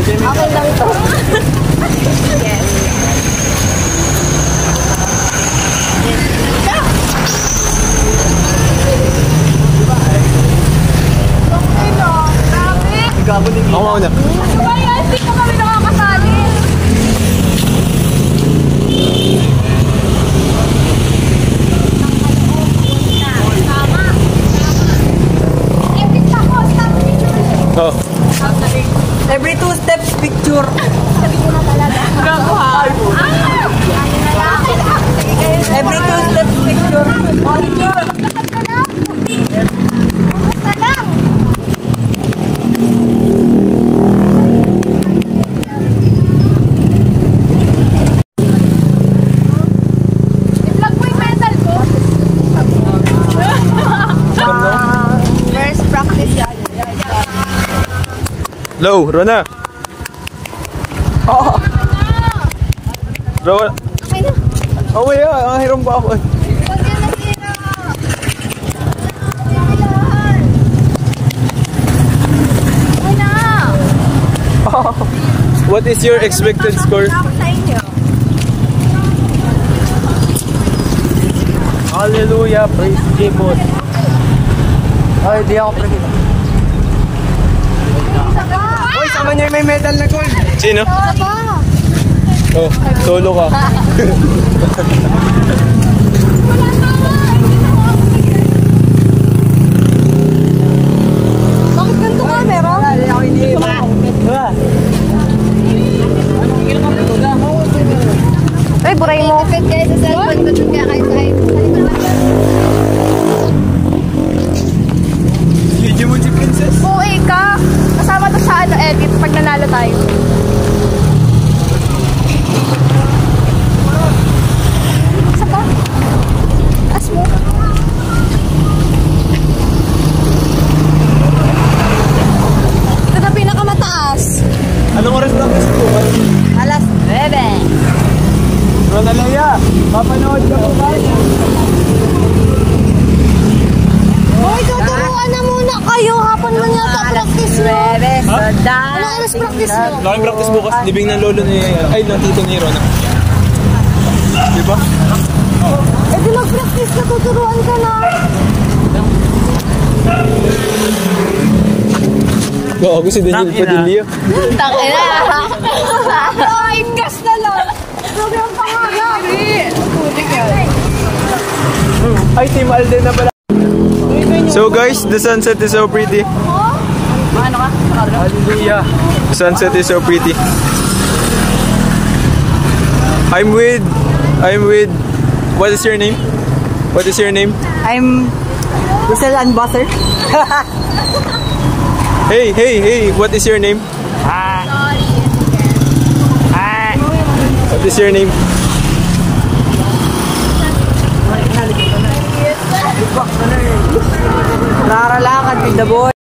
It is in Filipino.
Okay lang to. Yes. Ako mauna. Kaya hindi ko kami nakakasali. Oh. Every 2 steps picture. Sabi ko na talaga. Every 2 steps picture. I-vlog mo yung medal ko. First practice yan. Low, Rona. Oo. Rona. Okay na. Oh, yeah. Hiram pa ako. Huwag yan nasira. Okay na. What is your expected score? Ako sa inyo. Hallelujah, praise Jesus. Ay, di ako pre. Uy, Sama niya may medal na gold. Sino? Saba. Oh, solo ka. Wala na. Bakit ganito camera? Hindi ako iniiwan. Ay, buray mo. Effect kayo sa cellphone ko kaya kahit. Video mo si Princess. Buhay ka. Kasama to sa edit pag nanalo tayo. Isa pa. As mo. Ito na pinakamataas. Anong oras na kasi po? Alas 9. Ronalaya, papanood ka po ba? Hoy, tuturuan na muna kayo. Hapon mo niya sa practice nyo. Anong oras practice nyo? Laking practice bukas. Libing ng lolo ni... Ay, ng tito ni Rona. Diba? Eh di mag-practice na, tuturuan ka na. Oo, si Daniel Padilla. Tangina. Ay, gas na lang. Sobrang pangalan. Ay, Team Alden na pala. So guys, the sunset is so pretty. Hallelujah. The sunset is so pretty. I'm with... What is your name? What is your name? I'm Rizal Anbasser. Hey, what is your name? What is your name? Naralakad with the boy.